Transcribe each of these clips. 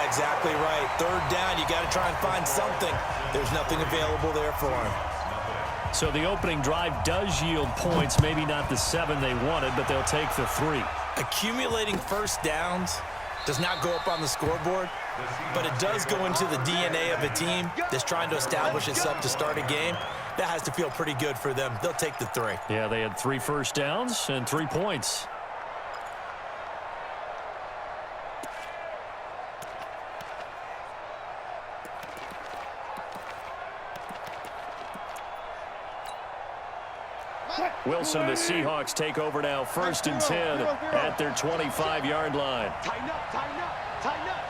exactly right. Third down, you got to try and find something. There's nothing available there for him. So the opening drive does yield points, maybe not the 7 they wanted, but they'll take the 3. Accumulating first downs does not go up on the scoreboard, but it does go into the DNA of a team that's trying to establish itself to start a game. That has to feel pretty good for them. They'll take the 3. Yeah, they had 3 first downs and 3 points. Wilson, the Seahawks take over now, 1st and 10 at their 25-yard line. Tighten up, tighten up, tighten up.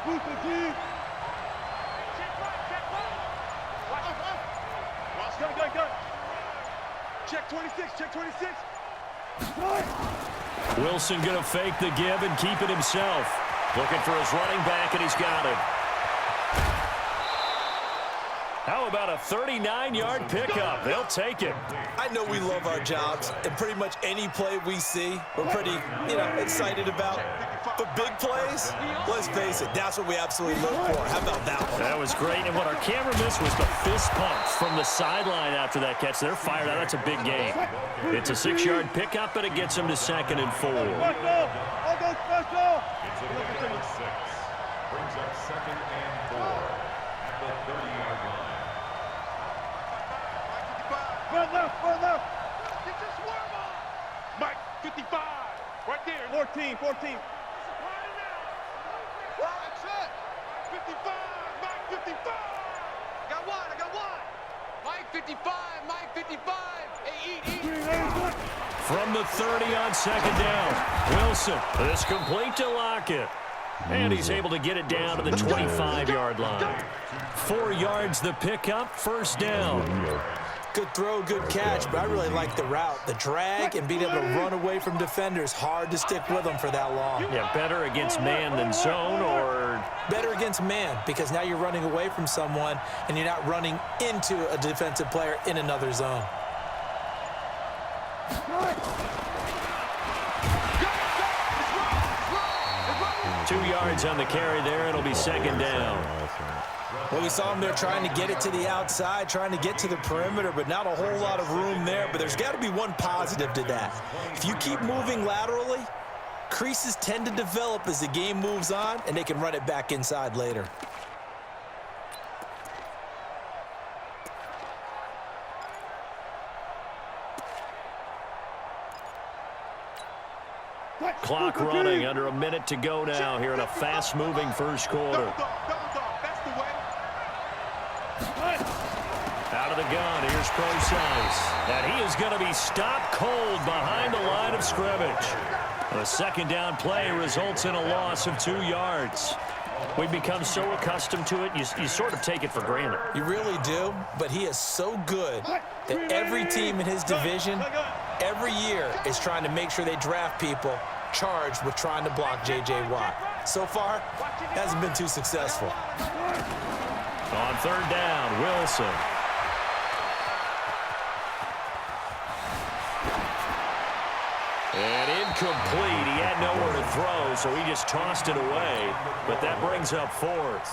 Move the team. Go. Check 26, check 26. Wilson going to fake the give and keep it himself. Looking for his running back, and he's got it. How about a 39-yard pickup? They'll take it. I know we love our jobs, and pretty much any play we see, we're pretty, excited about. But big plays, let's face it, that's what we absolutely look for. How about that one? That was great, and what our camera missed was the fist pump from the sideline after that catch. They're fired out. That's a big game. It's a 6-yard pickup, but it gets them to 2nd and 4. Let's go. It's a 36. Brings up 2nd and 4 at the 30-yard line. Run left. Get your swerve on. Mike, 55. Right there. 14. That's it. 55. Mike, 55. I got one. Mike, 55. Hey, eat. From the 30 on 2nd down. Wilson, this complete to Lockett. And he's able to get it down to the 25-yard line. 4 yards the pickup, 1st down. Good throw, good catch, but I really like the route. The drag and being able to run away from defenders, hard to stick with them for that long. Yeah, better against man than zone, or? Better against man, because now you're running away from someone and you're not running into a defensive player in another zone. 2 yards on the carry there. It'll be 2nd down. Well, we saw him there trying to get it to the outside, trying to get to the perimeter, but not a whole lot of room there. But there's got to be one positive to that. If you keep moving laterally, creases tend to develop as the game moves on, and they can run it back inside later. Clock running, under a minute to go now here in a fast-moving first quarter. Out of the gun, here's Procise. And he is going to be stopped cold behind the line of scrimmage. A 2nd down play results in a loss of 2 yards. We've become so accustomed to it, you sort of take it for granted. You really do, but he is so good that every team in his division, every year, is trying to make sure they draft people charged with trying to block J.J. Watt. So far, hasn't been too successful. On 3rd down, Wilson. And incomplete. He had nowhere to throw, so he just tossed it away. But that brings up 4th.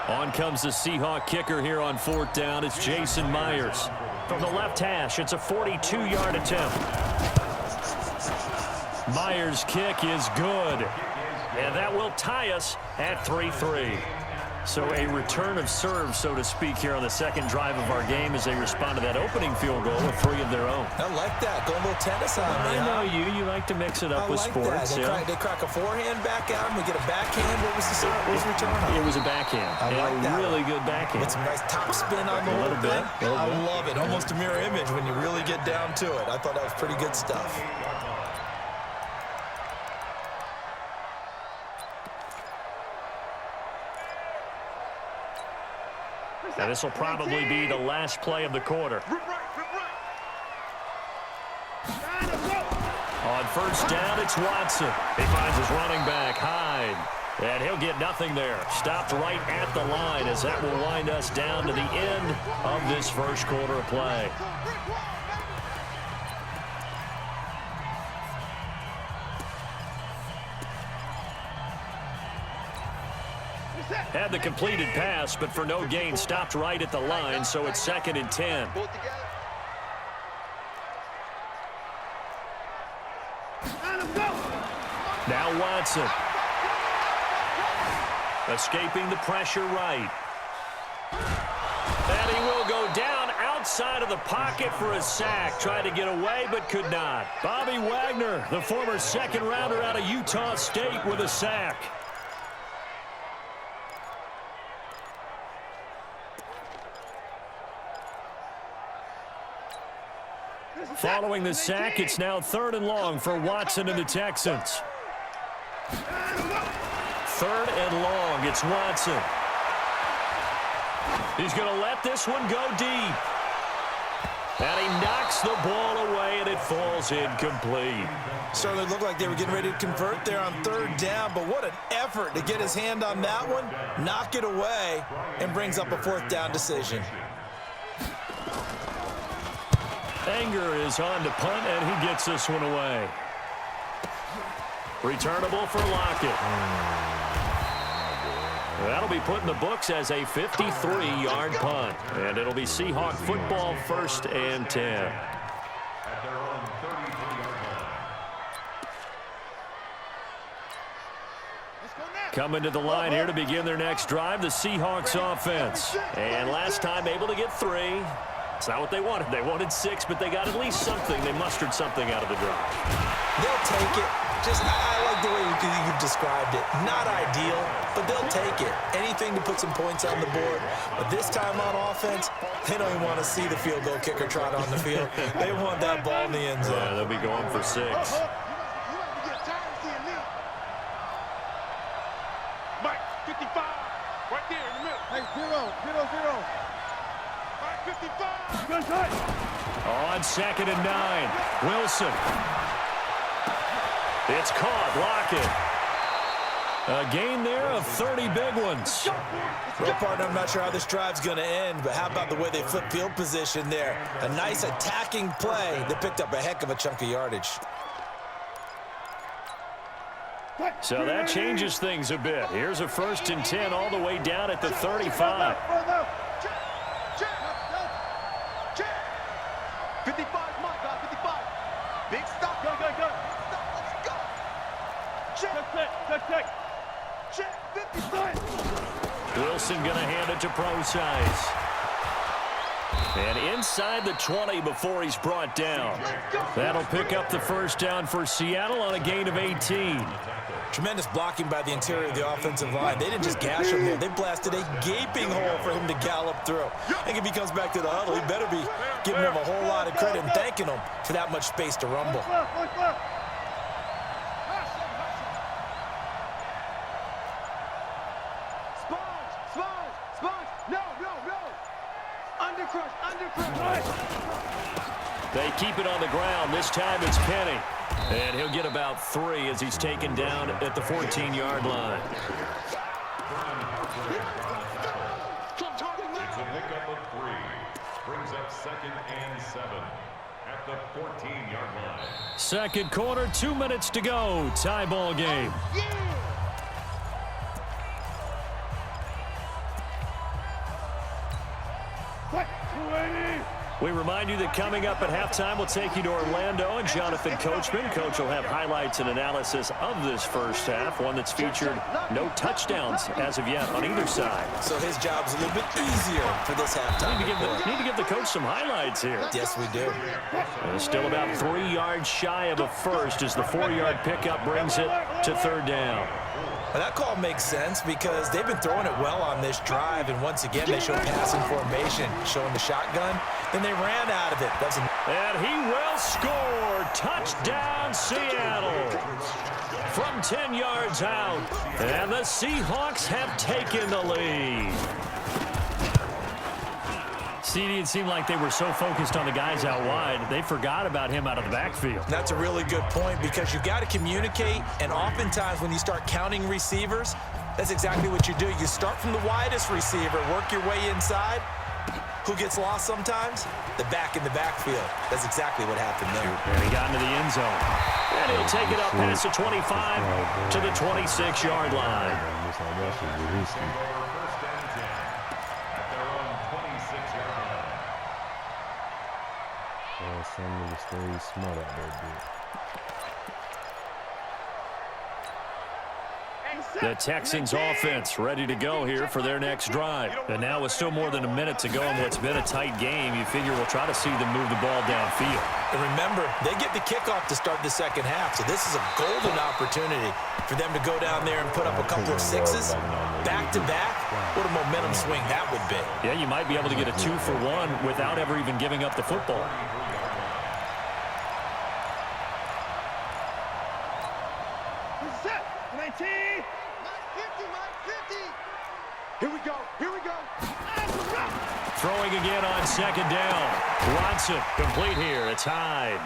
On comes the Seahawk kicker here on 4th down. It's Jason Myers. From the left hash, it's a 42-yard attempt. Myers' kick is good. And that will tie us at 3-3. So a return of serve, so to speak, here on the 2nd drive of our game as they respond to that opening field goal with 3 of their own. I like that. Going a little tennis on me. I know you like to mix it up with sports. They crack a forehand back out, and we get a backhand. What was the return? It was a backhand. I like that. Really good backhand. With some nice top spin on the whole thing. I love it. Almost a mirror image when you really get down to it. I thought that was pretty good stuff. Now this will probably be the last play of the quarter. On 1st down, it's Watson. He finds his running back, Hyde. And he'll get nothing there. Stopped right at the line as that will wind us down to the end of this first quarter of play. Had the completed pass, but for no gain, stopped right at the line, so it's 2nd and 10. Now Watson. Escaping the pressure right. And he will go down outside of the pocket for a sack. Tried to get away, but could not. Bobby Wagner, the former 2nd rounder out of Utah State, with a sack. Following the sack, it's now 3rd and long for Watson and the Texans. 3rd and long, it's Watson. He's going to let this one go deep. And he knocks the ball away, and it falls incomplete. Certainly looked like they were getting ready to convert there on 3rd down, but what an effort to get his hand on that one, knock it away, and brings up a 4th down decision. Anger is on to punt, and he gets this one away. Returnable for Lockett. That'll be put in the books as a 53-yard punt. And it'll be Seahawk football, 1st and 10. At their own 33-yard line. Coming to the line here to begin their next drive, the Seahawks offense. And last time able to get 3. It's not what they wanted. They wanted 6, but they got at least something. They mustered something out of the drive. They'll take it. I like the way you've described it. Not ideal, but they'll take it. Anything to put some points on the board. But this time on offense, they don't even want to see the field goal kicker trot on the field. They want that ball in the end zone. Yeah, they'll be going for 6. Mike, 55, right there in the middle. Hey, 0. Mike, 55. Good touch. On 2nd and 9, Wilson. It's caught. Lockett. A gain there of 30 big ones. Real partner, I'm not sure how this drive's going to end, but how about the way they flip field position there? A nice attacking play that picked up a heck of a chunk of yardage. So that changes things a bit. Here's a 1st and 10 all the way down at the 35. 55, come on, guys, 55. Big stop. Go. Let's go. Check. Check, 55. Wilson going to hand it to Procise. And inside the 20 before he's brought down. That'll pick up the 1st down for Seattle on a gain of 18. Tremendous blocking by the interior of the offensive line. They didn't just gash him there. They blasted a gaping hole for him to gallop through. I think if he comes back to the huddle, he better be giving him a whole lot of credit and thanking him for that much space to rumble. They keep it on the ground. This time it's Penny. And he'll get about 3 as he's taken down at the 14-yard line. It's a pickup of 3. Brings up 2nd and 7 at the 14-yard line. 2nd quarter, 2 minutes to go. Tie ball game. We remind you that coming up at halftime, we'll take you to Orlando and Jonathan Coachman. Coach will have highlights and analysis of this first half, one that's featured no touchdowns as of yet on either side. So his job's a little bit easier for this halftime. Need to give the coach some highlights here. Yes, we do. And still about 3 yards shy of a 1st as the 4-yard pickup brings it to 3rd down. Well, that call makes sense because they've been throwing it well on this drive, and once again they showed passing formation, showing the shotgun. Then they ran out of it. And he will score. Touchdown, Seattle. From 10 yards out. And the Seahawks have taken the lead. CD, it seemed like they were so focused on the guys out wide, they forgot about him out of the backfield. That's a really good point because you've got to communicate, and oftentimes when you start counting receivers, that's exactly what you do. You start from the widest receiver, work your way inside. Who gets lost sometimes? The back in the backfield. That's exactly what happened there. And he got into the end zone. And he'll take it up past the 25 to the 26-yard line. First and 10 at their own 26-yard line. Somebody stay smart out there, dude. The Texans offense ready to go here for their next drive. And now with still more than a minute to go in what's been a tight game, you figure we'll try to see them move the ball downfield. And remember, they get the kickoff to start the second half, so this is a golden opportunity for them to go down there and put up a couple of sixes back-to-back. What a momentum swing that would be. Yeah, you might be able to get a 2-for-1 without ever even giving up the football. Set. 19. 50. Here we go. Throwing again on second down. Watson complete here. It's Hyde.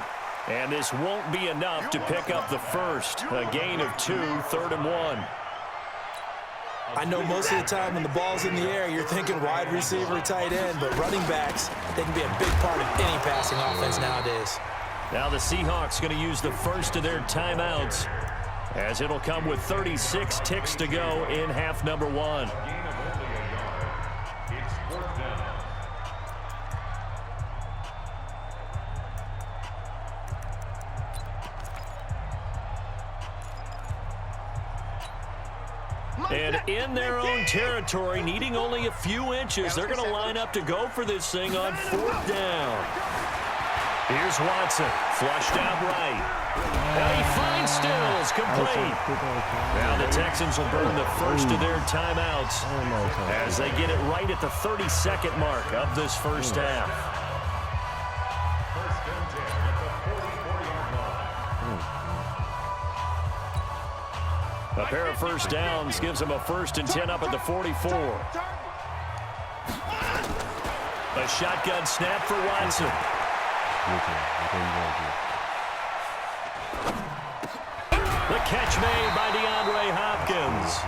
And this won't be enough to pick up the first. A gain of 2, 3rd and 1. I know most of the time when the ball's in the air, you're thinking wide receiver, tight end, but running backs, they can be a big part of any passing offense nowadays. Now the Seahawks going to use the first of their timeouts, as it'll come with 36 ticks to go in half number 1. It's 4th down. And in their own territory, needing only a few inches, they're going to line up to go for this thing on 4th down. Here's Watson, flushed out right. And he finds Stills, complete. Now the Texans will burn the first of their timeouts as they get it right at the 32nd mark of this first half. First and 10 at the 44-yard line. A pair of first downs gives them a 1st and 10 up at the 44. A shotgun snap for Watson. The catch made by DeAndre Hopkins.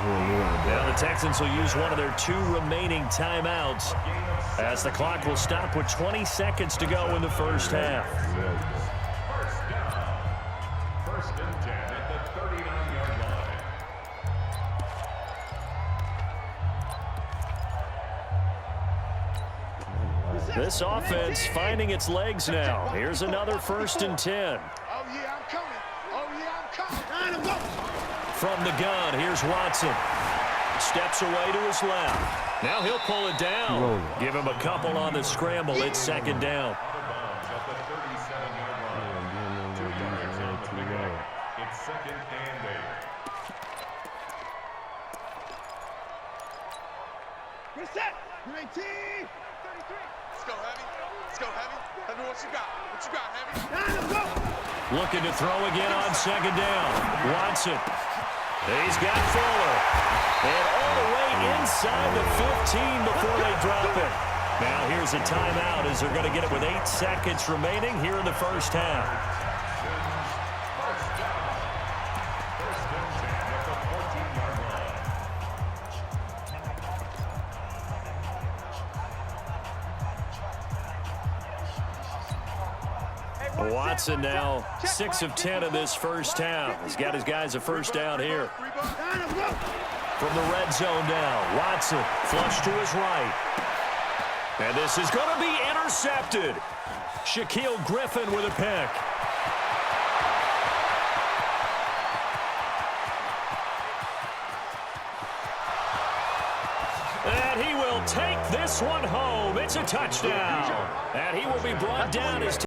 Now the Texans will use one of their 2 remaining timeouts as the clock will stop with 20 seconds to go in the first half. First down. First and 10 at the 39-yard line. This offense finding its legs now. Here's another 1st and 10. Oh, yeah, I'm coming. From the gun, here's Watson. Steps away to his left. Now he'll pull it down. Give him a couple on the scramble. It's 2nd down. Out of bounds at the 37-yard line. 2 yards on the pickup. It's 2nd and 8. Reset. 19. 33. Let's go, Heavy. Heavy, what you got? Heavy? Looking to throw again on 2nd down. Watson. He's got Fuller. And all the way inside the 15 before they drop it. Now here's a timeout as they're going to get it with 8 seconds remaining here in the first half. First down. First and 10 at the 14-yard line. Watson now 6 of 10 in this first half. He's got his guys a first down here. From the red zone now, Watson flush to his right. And this is going to be intercepted. Shaquille Griffin with a pick. And he will take this one home. It's a touchdown. And he will be brought down as